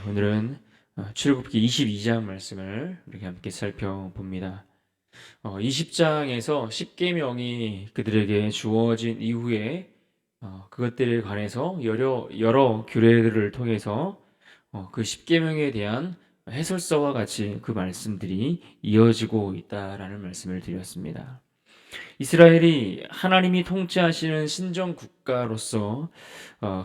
오늘은 출애굽기 22장 말씀을 우리 함께 살펴봅니다. 20장에서 10계명이 그들에게 주어진 이후에 그것들에 관해서 여러 규례들을 통해서 그 10계명에 대한 해설서와 같이 그 말씀들이 이어지고 있다라는 말씀을 드렸습니다. 이스라엘이 하나님이 통치하시는 신정 국가로서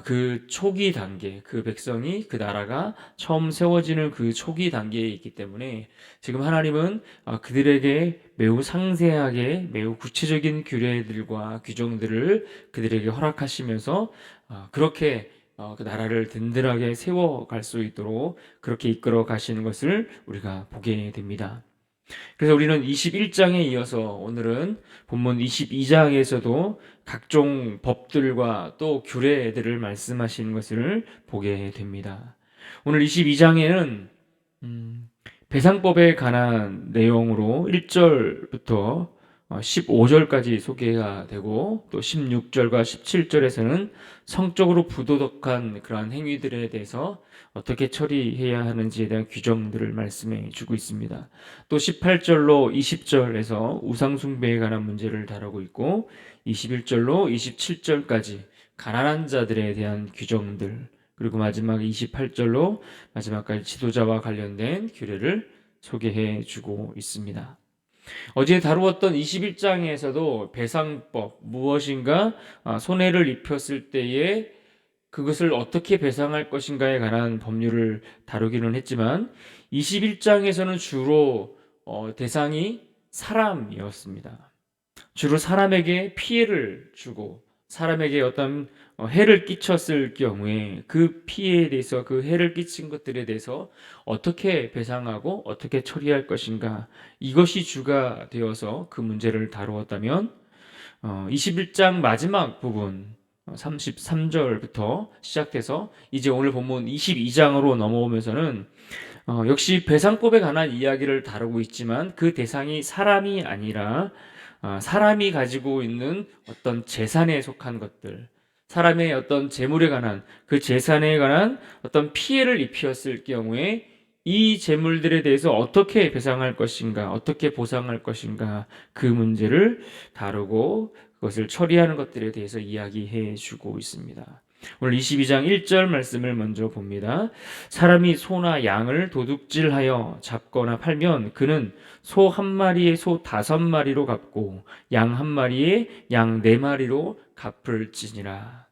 그 초기 단계, 그 백성이 그 나라가 처음 세워지는 그 초기 단계에 있기 때문에 지금 하나님은 그들에게 매우 상세하게 매우 구체적인 규례들과 규정들을 그들에게 허락하시면서 그렇게 그 나라를 든든하게 세워갈 수 있도록 그렇게 이끌어 가시는 것을 우리가 보게 됩니다. 그래서 우리는 21장에 이어서 오늘은 본문 22장에서도 각종 법들과 또 규례들을 말씀하시는 것을 보게 됩니다. 오늘 22장에는 배상법에 관한 내용으로 1절부터 15절까지 소개가 되고 또 16절과 17절에서는 성적으로 부도덕한 그러한 행위들에 대해서 어떻게 처리해야 하는지에 대한 규정들을 말씀해 주고 있습니다. 또 18절로 20절에서 우상숭배에 관한 문제를 다루고 있고 21절로 27절까지 가난한 자들에 대한 규정들, 그리고 마지막 28절로 마지막까지 지도자와 관련된 규례를 소개해 주고 있습니다. 어제 다루었던 21장에서도 배상법, 무엇인가 손해를 입혔을 때에 그것을 어떻게 배상할 것인가에 관한 법률을 다루기는 했지만 21장에서는 주로 대상이 사람이었습니다. 주로 사람에게 피해를 주고 사람에게 어떤 해를 끼쳤을 경우에 그 피해에 대해서, 그 해를 끼친 것들에 대해서 어떻게 배상하고 어떻게 처리할 것인가, 이것이 주가 되어서 그 문제를 다루었다면 21장 마지막 부분 33절부터 시작해서 이제 오늘 본문 22장으로 넘어오면서는 역시 배상법에 관한 이야기를 다루고 있지만 그 대상이 사람이 아니라 사람이 가지고 있는 어떤 재산에 속한 것들, 사람의 어떤 재물에 관한, 그 재산에 관한 어떤 피해를 입혔을 경우에 이 재물들에 대해서 어떻게 배상할 것인가, 어떻게 보상할 것인가, 그 문제를 다루고 그것을 처리하는 것들에 대해서 이야기해 주고 있습니다. 오늘 22장 1절 말씀을 먼저 봅니다. 사람이 소나 양을 도둑질하여 잡거나 팔면 그는 소 한 마리에 소 5마리로 갚고 양 한 마리에 양 4마리로 갚을지니라.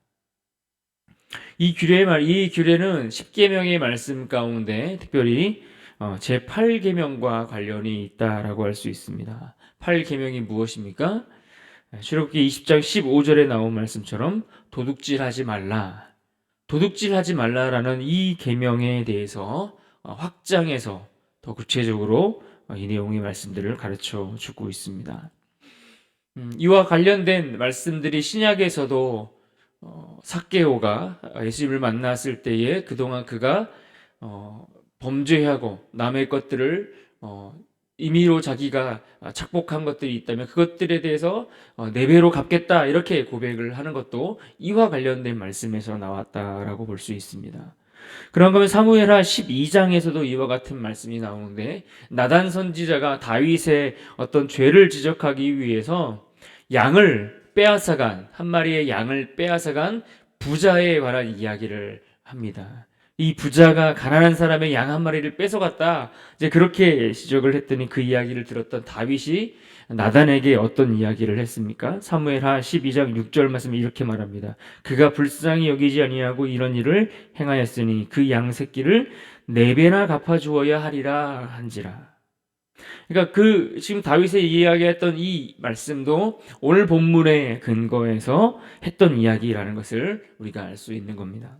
이 규례는 10계명의 말씀 가운데 특별히 제8계명과 관련이 있다라고 할 수 있습니다. 8계명이 무엇입니까? 출애굽기 20장 15절에 나온 말씀처럼 도둑질하지 말라. 도둑질하지 말라라는 이 계명에 대해서 확장해서 더 구체적으로 이 내용의 말씀들을 가르쳐 주고 있습니다. 이와 관련된 말씀들이 신약에서도 삭개오가 예수님을 만났을 때에 그동안 그가 범죄하고 남의 것들을 임의로 자기가 착복한 것들이 있다면 그것들에 대해서 4배로 갚겠다 이렇게 고백을 하는 것도 이와 관련된 말씀에서 나왔다라고 볼 수 있습니다. 그런 거면 사무엘하 12장에서도 이와 같은 말씀이 나오는데 나단 선지자가 다윗의 어떤 죄를 지적하기 위해서 양을 빼앗아간, 한 마리의 양을 빼앗아간 부자에 관한 이야기를 합니다. 이 부자가 가난한 사람의 양 한 마리를 뺏어갔다. 이제 그렇게 지적을 했더니 그 이야기를 들었던 다윗이 나단에게 어떤 이야기를 했습니까? 사무엘하 12장 6절 말씀이 이렇게 말합니다. 그가 불쌍히 여기지 아니하고 이런 일을 행하였으니 그 양 새끼를 4배나 갚아주어야 하리라 한지라. 그러니까 지금 다윗의 이야기했던 이 말씀도 오늘 본문의 근거에서 했던 이야기라는 것을 우리가 알 수 있는 겁니다.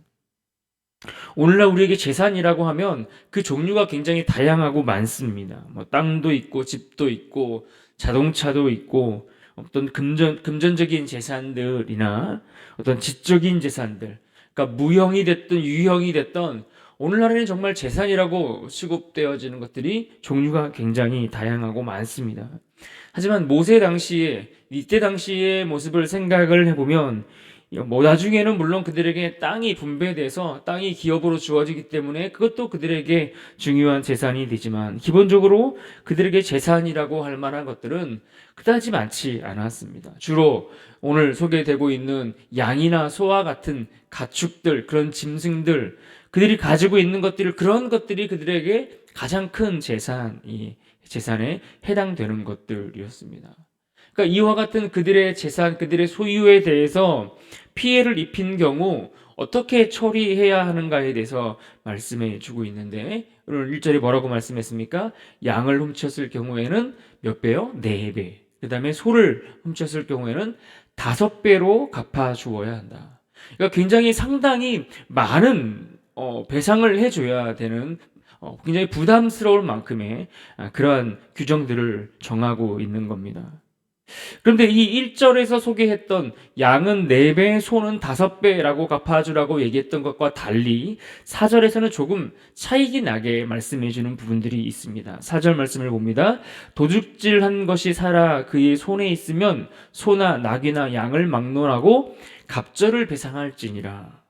오늘날 우리에게 재산이라고 하면 그 종류가 굉장히 다양하고 많습니다. 땅도 있고 집도 있고 자동차도 있고 어떤 금전적인 재산들이나 어떤 지적인 재산들, 그러니까 무형이 됐든 유형이 됐든 오늘날에는 정말 재산이라고 취급되어지는 것들이 종류가 굉장히 다양하고 많습니다. 하지만 모세 당시에, 이때 당시의 모습을 생각을 해보면 뭐 나중에는 물론 그들에게 땅이 분배돼서 땅이 기업으로 주어지기 때문에 그것도 그들에게 중요한 재산이 되지만 기본적으로 그들에게 재산이라고 할 만한 것들은 그다지 많지 않았습니다. 주로 오늘 소개되고 있는 양이나 소와 같은 가축들, 그런 짐승들, 그들이 가지고 있는 것들을, 그런 것들이 그들에게 가장 큰 재산에 해당되는 것들이었습니다. 그러니까 이와 같은 그들의 재산, 그들의 소유에 대해서 피해를 입힌 경우 어떻게 처리해야 하는가에 대해서 말씀해 주고 있는데, 오늘 1절에 뭐라고 말씀했습니까? 양을 훔쳤을 경우에는 몇 배요? 4배. 그 다음에 소를 훔쳤을 경우에는 5배로 갚아 주어야 한다. 그러니까 굉장히 상당히 많은 배상을 해줘야 되는, 굉장히 부담스러울 만큼의 그러한 규정들을 정하고 있는 겁니다. 그런데 이 1절에서 소개했던 양은 4배, 소는 5배라고 갚아주라고 얘기했던 것과 달리 4절에서는 조금 차이가 나게 말씀해 주는 부분들이 있습니다. 4절 말씀을 봅니다. 도둑질한 것이 살아 그의 손에 있으면 소나 낙이나 양을 막론하고 갑절을 배상할지니라.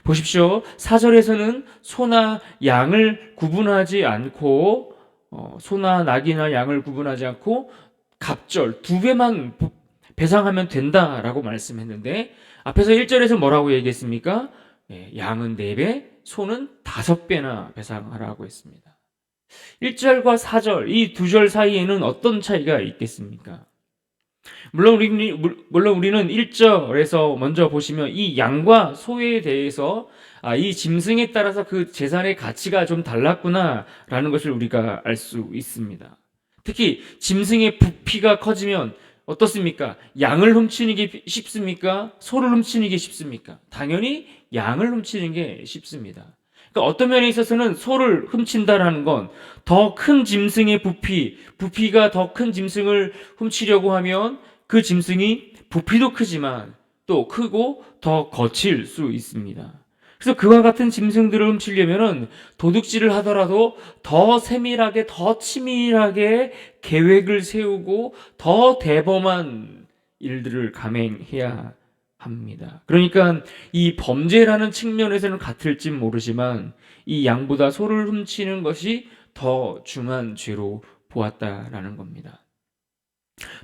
보십시오. 4절에서는 소나 양을 구분하지 않고 소나 낙이나 양을 구분하지 않고 갑절 2배만 배상하면 된다라고 말씀했는데, 앞에서 1절에서 뭐라고 얘기했습니까? 양은 4배, 소는 5배나 배상하라고 했습니다. 1절과 4절, 이 2절 사이에는 어떤 차이가 있겠습니까? 물론 우리는 1절에서 먼저 보시면 이 양과 소에 대해서 이 짐승에 따라서 그 재산의 가치가 좀 달랐구나라는 것을 우리가 알 수 있습니다. 특히 짐승의 부피가 커지면 어떻습니까? 양을 훔치는 게 쉽습니까? 소를 훔치는 게 쉽습니까? 당연히 양을 훔치는 게 쉽습니다. 그러니까 어떤 면에 있어서는 소를 훔친다라는 건 더 큰 짐승의 부피가 더 큰 짐승을 훔치려고 하면 그 짐승이 부피도 크지만 또 크고 더 거칠 수 있습니다. 그래서 그와 같은 짐승들을 훔치려면은 도둑질을 하더라도 더 세밀하게, 더 치밀하게 계획을 세우고 더 대범한 일들을 감행해야 합니다. 그러니까 이 범죄라는 측면에서는 같을지 모르지만 이 양보다 소를 훔치는 것이 더 중한 죄로 보았다라는 겁니다.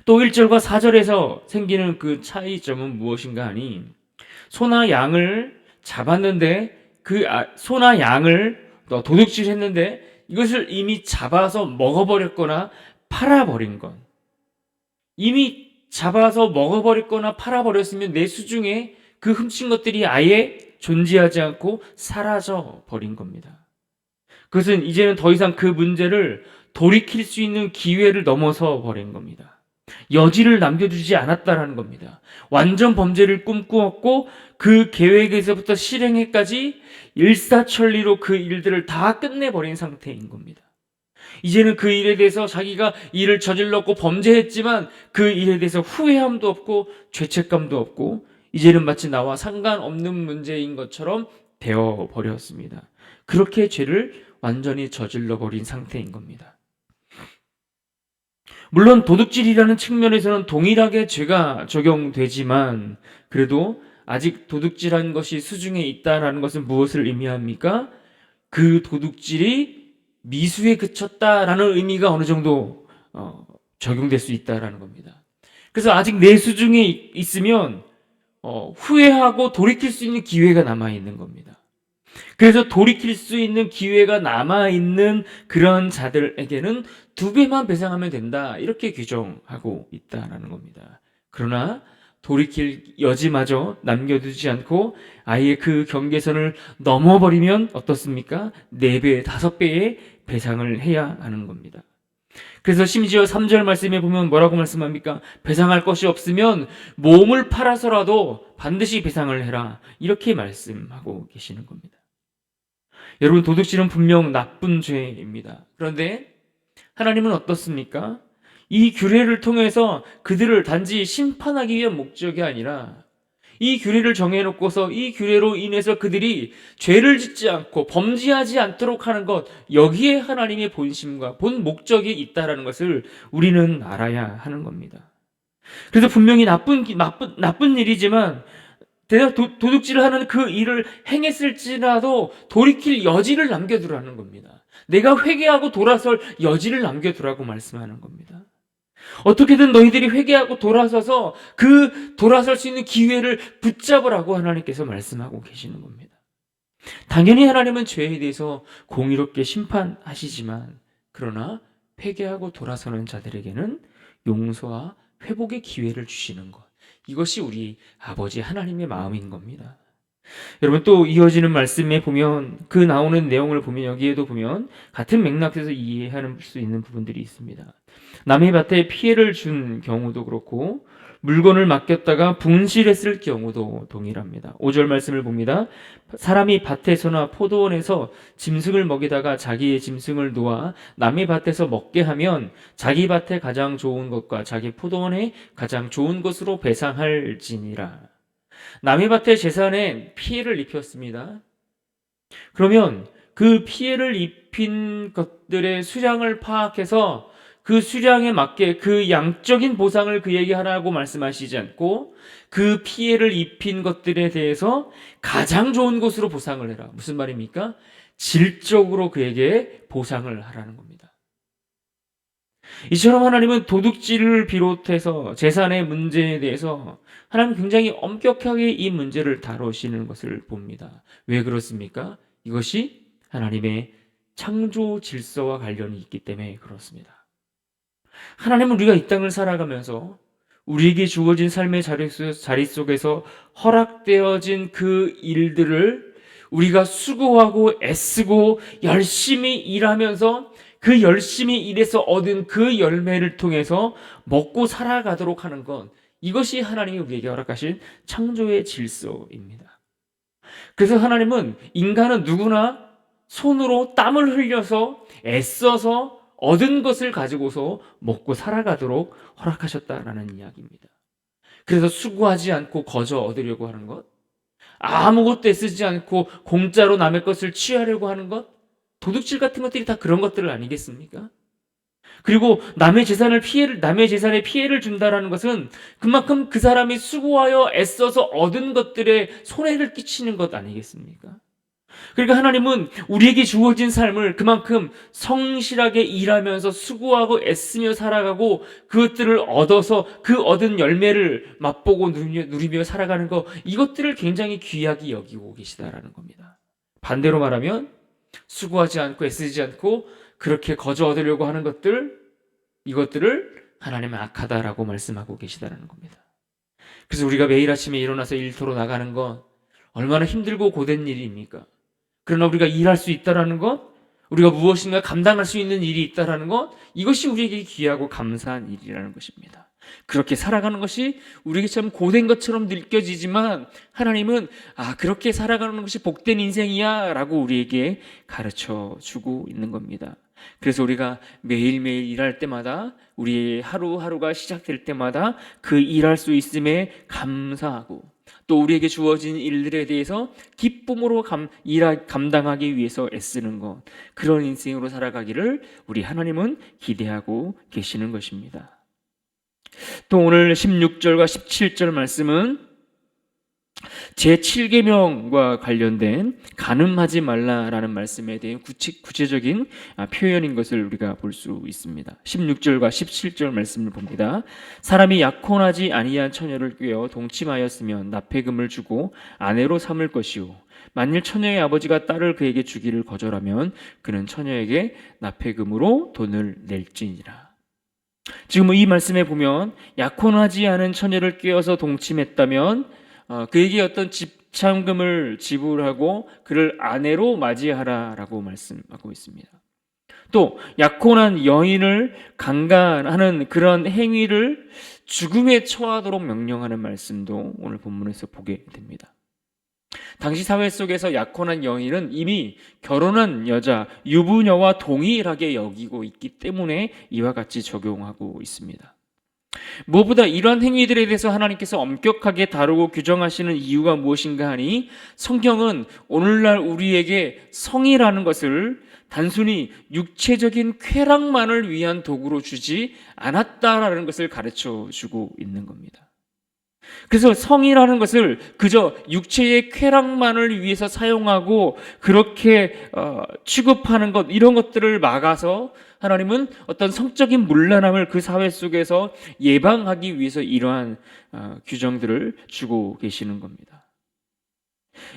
또 1절과 4절에서 생기는 그 차이점은 무엇인가 하니, 소나 양을 잡았는데 소나 양을 도둑질했는데 이것을 이미 잡아서 먹어버렸거나 팔아버린 것. 이미 잡아서 먹어버렸거나 팔아버렸으면 내 수중에 그 훔친 것들이 아예 존재하지 않고 사라져 버린 겁니다. 그것은 이제는 더 이상 그 문제를 돌이킬 수 있는 기회를 넘어서 버린 겁니다. 여지를 남겨두지 않았다라는 겁니다. 완전 범죄를 꿈꾸었고 그 계획에서부터 실행에까지 일사천리로 그 일들을 다 끝내버린 상태인 겁니다. 이제는 그 일에 대해서 자기가 일을 저질렀고 범죄했지만 그 일에 대해서 후회함도 없고 죄책감도 없고 이제는 마치 나와 상관없는 문제인 것처럼 되어버렸습니다. 그렇게 죄를 완전히 저질러버린 상태인 겁니다. 물론 도둑질이라는 측면에서는 동일하게 죄가 적용되지만 그래도 아직 도둑질한 것이 수중에 있다는 것은 무엇을 의미합니까? 그 도둑질이 미수에 그쳤다라는 의미가 어느 정도 적용될 수 있다라는 겁니다. 그래서 아직 내 수중에 있으면 후회하고 돌이킬 수 있는 기회가 남아있는 겁니다. 그래서 돌이킬 수 있는 기회가 남아있는 그런 자들에게는 2배만 배상하면 된다, 이렇게 규정하고 있다는 겁니다. 그러나 돌이킬 여지마저 남겨두지 않고 아예 그 경계선을 넘어버리면 어떻습니까? 4배, 5배의 배상을 해야 하는 겁니다. 그래서 심지어 3절 말씀에 보면 뭐라고 말씀합니까? 배상할 것이 없으면 몸을 팔아서라도 반드시 배상을 해라, 이렇게 말씀하고 계시는 겁니다. 여러분, 도둑질은 분명 나쁜 죄입니다. 그런데 하나님은 어떻습니까? 이 규례를 통해서 그들을 단지 심판하기 위한 목적이 아니라 이 규례를 정해놓고서 이 규례로 인해서 그들이 죄를 짓지 않고 범죄하지 않도록 하는 것, 여기에 하나님의 본심과 본 목적이 있다는 것을 우리는 알아야 하는 겁니다. 그래서 분명히 나쁜 일이지만 도둑질을 하는 그 일을 행했을지라도 돌이킬 여지를 남겨두라는 겁니다. 내가 회개하고 돌아설 여지를 남겨두라고 말씀하는 겁니다. 어떻게든 너희들이 회개하고 돌아서서 그 돌아설 수 있는 기회를 붙잡으라고 하나님께서 말씀하고 계시는 겁니다. 당연히 하나님은 죄에 대해서 공의롭게 심판하시지만, 그러나 회개하고 돌아서는 자들에게는 용서와 회복의 기회를 주시는 것, 이것이 우리 아버지 하나님의 마음인 겁니다. 여러분, 또 이어지는 말씀에 보면, 그 나오는 내용을 보면, 여기에도 보면 같은 맥락에서 이해할 수 있는 부분들이 있습니다. 남의 밭에 피해를 준 경우도 그렇고, 물건을 맡겼다가 분실했을 경우도 동일합니다. 5절 말씀을 봅니다. 사람이 밭에서나 포도원에서 짐승을 먹이다가 자기의 짐승을 놓아 남의 밭에서 먹게 하면 자기 밭에 가장 좋은 것과 자기 포도원에 가장 좋은 것으로 배상할지니라. 남의 밭의 재산에 피해를 입혔습니다. 그러면 그 피해를 입힌 것들의 수량을 파악해서 그 수량에 맞게 그 양적인 보상을 그에게 하라고 말씀하시지 않고, 그 피해를 입힌 것들에 대해서 가장 좋은 것으로 보상을 해라. 무슨 말입니까? 질적으로 그에게 보상을 하라는 겁니다. 이처럼 하나님은 도둑질을 비롯해서 재산의 문제에 대해서 하나님 굉장히 엄격하게 이 문제를 다루시는 것을 봅니다. 왜 그렇습니까? 이것이 하나님의 창조 질서와 관련이 있기 때문에 그렇습니다. 하나님은 우리가 이 땅을 살아가면서 우리에게 주어진 삶의 자리 속에서 허락되어진 그 일들을 우리가 수고하고 애쓰고 열심히 일하면서 그 열심히 일해서 얻은 그 열매를 통해서 먹고 살아가도록 하는 것, 이것이 하나님이 우리에게 허락하신 창조의 질서입니다. 그래서 하나님은 인간은 누구나 손으로 땀을 흘려서 애써서 얻은 것을 가지고서 먹고 살아가도록 허락하셨다라는 이야기입니다. 그래서 수고하지 않고 거저 얻으려고 하는 것, 아무것도 애쓰지 않고 공짜로 남의 것을 취하려고 하는 것, 도둑질 같은 것들이 다 그런 것들 아니겠습니까? 그리고 남의 재산에 피해를 준다라는 것은 그만큼 그 사람이 수고하여 애써서 얻은 것들에 손해를 끼치는 것 아니겠습니까? 그러니까 하나님은 우리에게 주어진 삶을 그만큼 성실하게 일하면서 수고하고 애쓰며 살아가고 그것들을 얻어서 그 얻은 열매를 맛보고 누리며 살아가는 것, 이것들을 굉장히 귀하게 여기고 계시다라는 겁니다. 반대로 말하면 수고하지 않고 애쓰지 않고 그렇게 거저 얻으려고 하는 것들, 이것들을 하나님은 악하다라고 말씀하고 계시다라는 겁니다. 그래서 우리가 매일 아침에 일어나서 일터로 나가는 건 얼마나 힘들고 고된 일입니까? 그러나 우리가 일할 수 있다라는 것, 우리가 무엇인가 감당할 수 있는 일이 있다라는 것, 이것이 우리에게 귀하고 감사한 일이라는 것입니다. 그렇게 살아가는 것이 우리에게 참 고된 것처럼 느껴지지만 하나님은 그렇게 살아가는 것이 복된 인생이야 라고 우리에게 가르쳐 주고 있는 겁니다. 그래서 우리가 매일매일 일할 때마다, 우리의 하루하루가 시작될 때마다 그 일할 수 있음에 감사하고, 또 우리에게 주어진 일들에 대해서 기쁨으로 감당하기 위해서 애쓰는 것, 그런 인생으로 살아가기를 우리 하나님은 기대하고 계시는 것입니다. 또 오늘 16절과 17절 말씀은 제7계명과 관련된 간음하지 말라라는 말씀에 대한 구체적인 표현인 것을 우리가 볼 수 있습니다. 16절과 17절 말씀을 봅니다. 사람이 약혼하지 아니한 처녀를 꾀어 동침하였으면 납폐금을 주고 아내로 삼을 것이요, 만일 처녀의 아버지가 딸을 그에게 주기를 거절하면 그는 처녀에게 납폐금으로 돈을 낼지니라. 지금 이 말씀에 보면 약혼하지 않은 처녀를 꾀어서 동침했다면 그에게 어떤 집착금을 지불하고 그를 아내로 맞이하라라고 말씀하고 있습니다. 또 약혼한 여인을 강간하는 그런 행위를 죽음에 처하도록 명령하는 말씀도 오늘 본문에서 보게 됩니다. 당시 사회 속에서 약혼한 여인은 이미 결혼한 여자, 유부녀와 동일하게 여기고 있기 때문에 이와 같이 적용하고 있습니다. 무엇보다 이러한 행위들에 대해서 하나님께서 엄격하게 다루고 규정하시는 이유가 무엇인가 하니, 성경은 오늘날 우리에게 성이라는 것을 단순히 육체적인 쾌락만을 위한 도구로 주지 않았다라는 것을 가르쳐 주고 있는 겁니다. 그래서 성이라는 것을 그저 육체의 쾌락만을 위해서 사용하고 그렇게 취급하는 것, 이런 것들을 막아서 하나님은 어떤 성적인 문란함을 그 사회 속에서 예방하기 위해서 이러한 규정들을 주고 계시는 겁니다.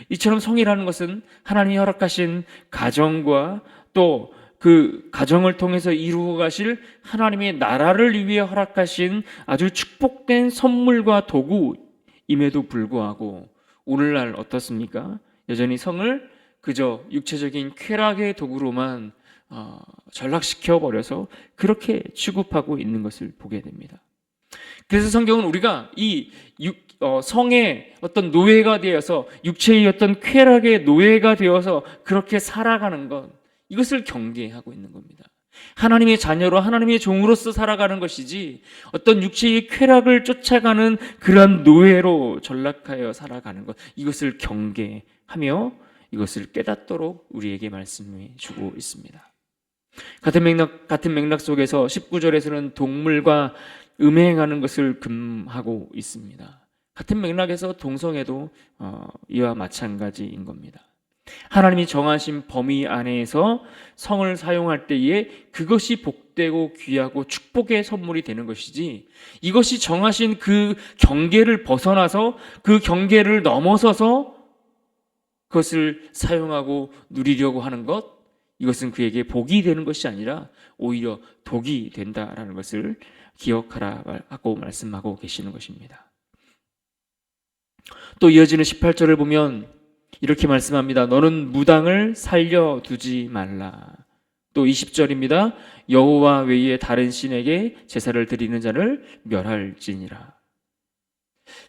이처럼 성이라는 것은 하나님이 허락하신 가정과 또 그 가정을 통해서 이루어 가실 하나님의 나라를 위해 허락하신 아주 축복된 선물과 도구임에도 불구하고 오늘날 어떻습니까? 여전히 성을 그저 육체적인 쾌락의 도구로만 전락시켜 버려서 그렇게 취급하고 있는 것을 보게 됩니다. 그래서 성경은 우리가 이 성의 어떤 노예가 되어서 육체의 어떤 쾌락의 노예가 되어서 그렇게 살아가는 것, 이것을 경계하고 있는 겁니다. 하나님의 자녀로 하나님의 종으로서 살아가는 것이지 어떤 육체의 쾌락을 쫓아가는 그런 노예로 전락하여 살아가는 것, 이것을 경계하며 이것을 깨닫도록 우리에게 말씀해 주고 있습니다. 같은 맥락 속에서 19절에서는 동물과 음행하는 것을 금하고 있습니다. 같은 맥락에서 동성애도 이와 마찬가지인 겁니다. 하나님이 정하신 범위 안에서 성을 사용할 때에 그것이 복되고 귀하고 축복의 선물이 되는 것이지, 이것이 정하신 그 경계를 벗어나서 그 경계를 넘어서서 그것을 사용하고 누리려고 하는 것, 이것은 그에게 복이 되는 것이 아니라 오히려 독이 된다라는 것을 기억하라 하고 말씀하고 계시는 것입니다. 또 이어지는 18절을 보면 이렇게 말씀합니다. 너는 무당을 살려두지 말라. 또 20절입니다. 여호와 외에 다른 신에게 제사를 드리는 자를 멸할지니라.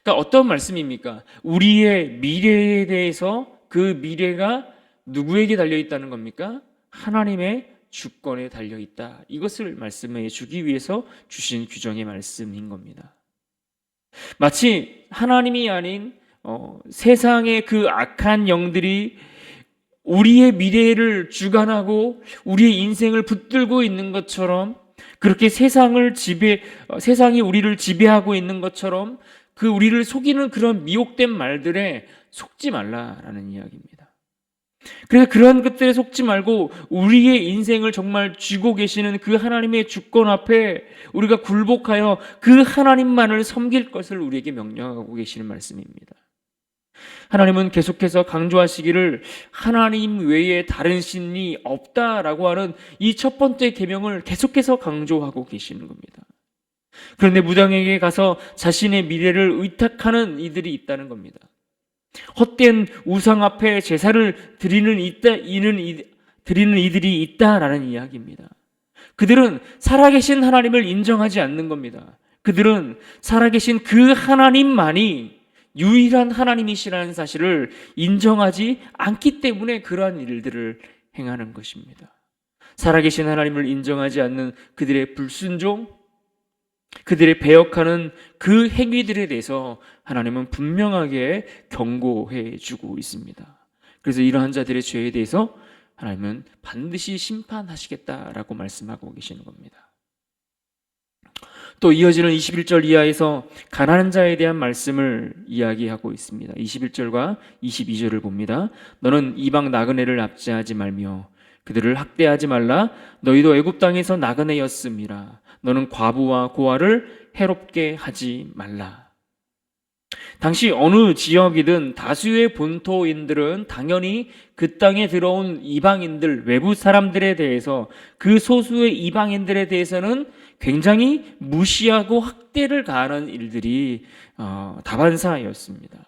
그러니까 어떤 말씀입니까? 우리의 미래에 대해서 그 미래가 누구에게 달려있다는 겁니까? 하나님의 주권에 달려있다. 이것을 말씀해 주기 위해서 주신 규정의 말씀인 겁니다. 마치 하나님이 아닌 세상의 그 악한 영들이 우리의 미래를 주관하고 우리의 인생을 붙들고 있는 것처럼, 그렇게 세상이 우리를 지배하고 있는 것처럼 그 우리를 속이는 그런 미혹된 말들에 속지 말라라는 이야기입니다. 그래서 그런 것들에 속지 말고 우리의 인생을 정말 쥐고 계시는 그 하나님의 주권 앞에 우리가 굴복하여 그 하나님만을 섬길 것을 우리에게 명령하고 계시는 말씀입니다. 하나님은 계속해서 강조하시기를 하나님 외에 다른 신이 없다라고 하는 이 첫 번째 계명을 계속해서 강조하고 계시는 겁니다. 그런데 무당에게 가서 자신의 미래를 의탁하는 이들이 있다는 겁니다. 헛된 우상 앞에 제사를 드리는 이들이 있다라는 이야기입니다. 그들은 살아계신 하나님을 인정하지 않는 겁니다. 그들은 살아계신 그 하나님만이 유일한 하나님이시라는 사실을 인정하지 않기 때문에 그러한 일들을 행하는 것입니다. 살아계신 하나님을 인정하지 않는 그들의 불순종, 그들의 배역하는 그 행위들에 대해서 하나님은 분명하게 경고해 주고 있습니다. 그래서 이러한 자들의 죄에 대해서 하나님은 반드시 심판하시겠다라고 말씀하고 계시는 겁니다. 또 이어지는 21절 이하에서 가난한 자에 대한 말씀을 이야기하고 있습니다. 21절과 22절을 봅니다. 너는 이방 나그네를 압제하지 말며 그들을 학대하지 말라. 너희도 애굽 땅에서 나그네였음이라. 너는 과부와 고아를 해롭게 하지 말라. 당시 어느 지역이든 다수의 본토인들은 당연히 그 땅에 들어온 이방인들, 외부 사람들에 대해서, 그 소수의 이방인들에 대해서는 굉장히 무시하고 학대를 가하는 일들이 다반사였습니다.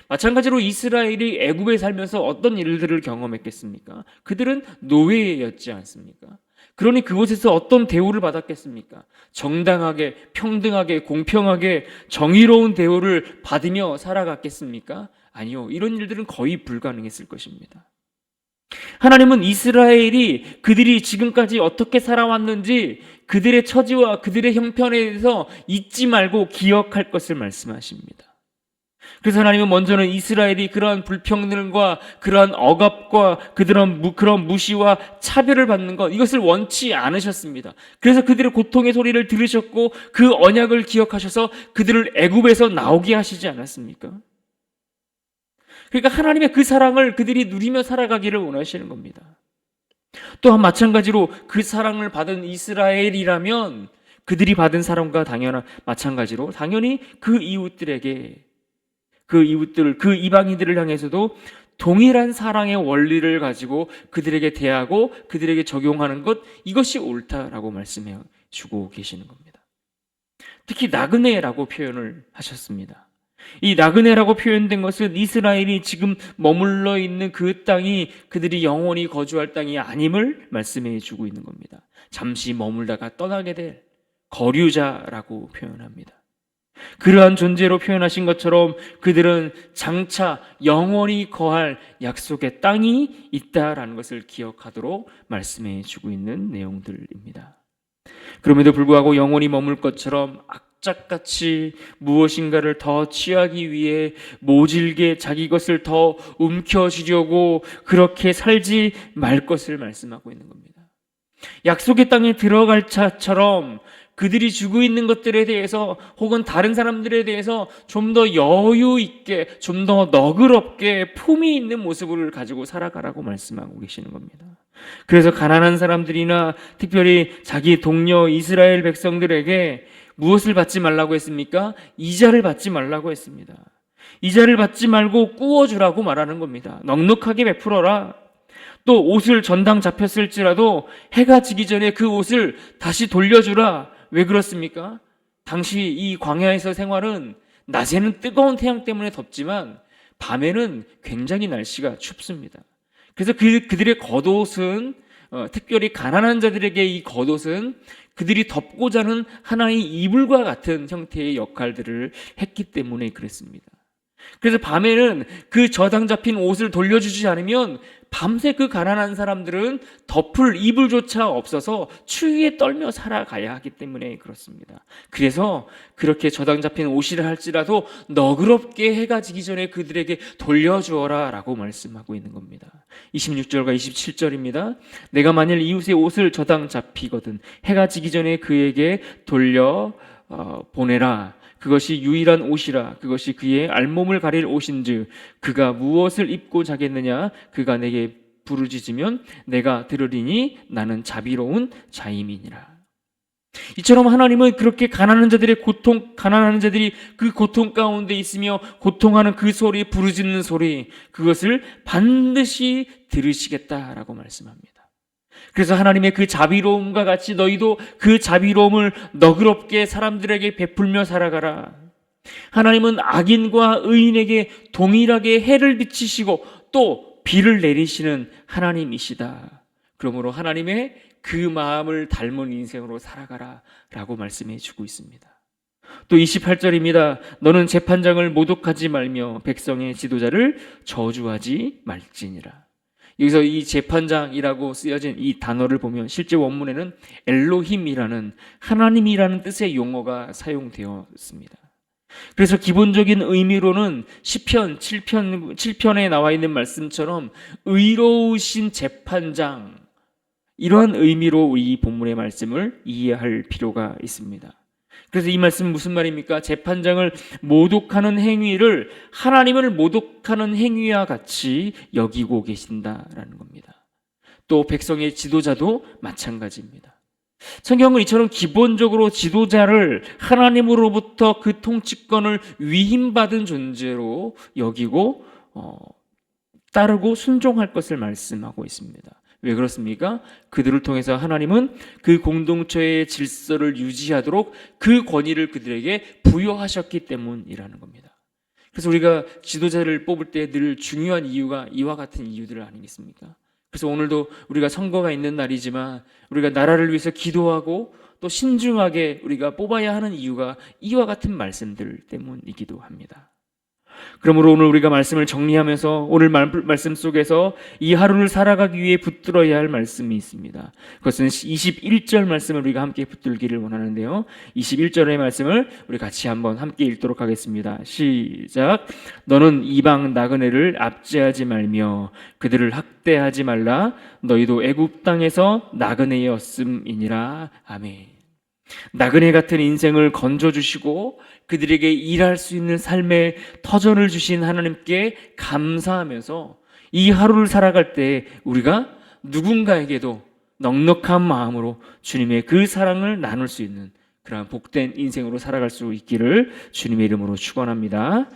마찬가지로 이스라엘이 애굽에 살면서 어떤 일들을 경험했겠습니까? 그들은 노예였지 않습니까? 그러니 그곳에서 어떤 대우를 받았겠습니까? 정당하게, 평등하게, 공평하게, 정의로운 대우를 받으며 살아갔겠습니까? 아니요. 이런 일들은 거의 불가능했을 것입니다. 하나님은 이스라엘이 그들이 지금까지 어떻게 살아왔는지 그들의 처지와 그들의 형편에 대해서 잊지 말고 기억할 것을 말씀하십니다. 그래서 하나님은 먼저는 이스라엘이 그러한 불평등과 그러한 억압과 그런 무시와 차별을 받는 것, 이것을 원치 않으셨습니다. 그래서 그들의 고통의 소리를 들으셨고 그 언약을 기억하셔서 그들을 애굽에서 나오게 하시지 않았습니까? 그러니까 하나님의 그 사랑을 그들이 누리며 살아가기를 원하시는 겁니다. 또한 마찬가지로 그 사랑을 받은 이스라엘이라면 그들이 받은 사랑과 마찬가지로 당연히 그 이웃들에게, 그 이방인들을 향해서도 동일한 사랑의 원리를 가지고 그들에게 대하고 그들에게 적용하는 것, 이것이 옳다라고 말씀해 주고 계시는 겁니다. 특히 나그네라고 표현을 하셨습니다. 이 나그네라고 표현된 것은 이스라엘이 지금 머물러 있는 그 땅이 그들이 영원히 거주할 땅이 아님을 말씀해 주고 있는 겁니다. 잠시 머물다가 떠나게 될 거류자라고 표현합니다. 그러한 존재로 표현하신 것처럼 그들은 장차 영원히 거할 약속의 땅이 있다라는 것을 기억하도록 말씀해 주고 있는 내용들입니다. 그럼에도 불구하고 영원히 머물 것처럼 악착같이 무엇인가를 더 취하기 위해 모질게 자기 것을 더 움켜쥐려고 그렇게 살지 말 것을 말씀하고 있는 겁니다. 약속의 땅에 들어갈 차처럼 그들이 주고 있는 것들에 대해서 혹은 다른 사람들에 대해서 좀 더 여유 있게, 좀 더 너그럽게 품위 있는 모습을 가지고 살아가라고 말씀하고 계시는 겁니다. 그래서 가난한 사람들이나 특별히 자기 동료 이스라엘 백성들에게 무엇을 받지 말라고 했습니까? 이자를 받지 말라고 했습니다. 이자를 받지 말고 꾸어주라고 말하는 겁니다. 넉넉하게 베풀어라. 또 옷을 전당 잡혔을지라도 해가 지기 전에 그 옷을 다시 돌려주라. 왜 그렇습니까? 당시 이 광야에서 생활은 낮에는 뜨거운 태양 때문에 덥지만 밤에는 굉장히 날씨가 춥습니다. 그래서 그들의 겉옷은 특별히 가난한 자들에게 이 겉옷은 그들이 덮고 자는 하나의 이불과 같은 형태의 역할들을 했기 때문에 그랬습니다. 그래서 밤에는 그 저당 잡힌 옷을 돌려주지 않으면 밤새 그 가난한 사람들은 덮을 이불조차 없어서 추위에 떨며 살아가야 하기 때문에 그렇습니다. 그래서 그렇게 저당 잡힌 옷이라 할지라도 너그럽게 해가 지기 전에 그들에게 돌려주어라 라고 말씀하고 있는 겁니다. 26절과 27절입니다. 내가 만일 이웃의 옷을 저당 잡히거든 해가 지기 전에 그에게 돌려 보내라. 그것이 유일한 옷이라. 그것이 그의 알몸을 가릴 옷인즉 그가 무엇을 입고 자겠느냐. 그가 내게 부르짖으면 내가 들으리니 나는 자비로운 자임이니라. 이처럼 하나님은 그렇게 가난한 자들이 그 고통 가운데 있으며 고통하는 그 소리, 부르짖는 소리, 그것을 반드시 들으시겠다라고 말씀합니다. 그래서 하나님의 그 자비로움과 같이 너희도 그 자비로움을 너그럽게 사람들에게 베풀며 살아가라. 하나님은 악인과 의인에게 동일하게 해를 비치시고 또 비를 내리시는 하나님이시다. 그러므로 하나님의 그 마음을 닮은 인생으로 살아가라 라고 말씀해 주고 있습니다. 또 28절입니다. 너는 재판장을 모독하지 말며 백성의 지도자를 저주하지 말지니라. 여기서 이 재판장이라고 쓰여진 이 단어를 보면 실제 원문에는 엘로힘이라는 하나님이라는 뜻의 용어가 사용되었습니다. 그래서 기본적인 의미로는 시편 7편에 나와 있는 말씀처럼 의로우신 재판장, 이러한 의미로 이 본문의 말씀을 이해할 필요가 있습니다. 그래서 이 말씀은 무슨 말입니까? 재판장을 모독하는 행위를 하나님을 모독하는 행위와 같이 여기고 계신다라는 겁니다. 또 백성의 지도자도 마찬가지입니다. 성경은 이처럼 기본적으로 지도자를 하나님으로부터 그 통치권을 위임받은 존재로 여기고 따르고 순종할 것을 말씀하고 있습니다. 왜 그렇습니까? 그들을 통해서 하나님은 그 공동체의 질서를 유지하도록 그 권위를 그들에게 부여하셨기 때문이라는 겁니다. 그래서 우리가 지도자를 뽑을 때 늘 중요한 이유가 이와 같은 이유들 아니겠습니까? 그래서 오늘도 우리가 선거가 있는 날이지만 우리가 나라를 위해서 기도하고 또 신중하게 우리가 뽑아야 하는 이유가 이와 같은 말씀들 때문이기도 합니다. 그러므로 오늘 우리가 말씀을 정리하면서 오늘 말씀 속에서 이 하루를 살아가기 위해 붙들어야 할 말씀이 있습니다. 그것은 21절 말씀을 우리가 함께 붙들기를 원하는데요. 21절의 말씀을 우리 같이 한번 함께 읽도록 하겠습니다. 시작. 너는 이방 나그네를 압제하지 말며 그들을 학대하지 말라. 너희도 애굽 땅에서 나그네였음이니라. 아멘. 나그네 같은 인생을 건져주시고 그들에게 일할 수 있는 삶의 터전을 주신 하나님께 감사하면서 이 하루를 살아갈 때 우리가 누군가에게도 넉넉한 마음으로 주님의 그 사랑을 나눌 수 있는 그러한 복된 인생으로 살아갈 수 있기를 주님의 이름으로 축원합니다.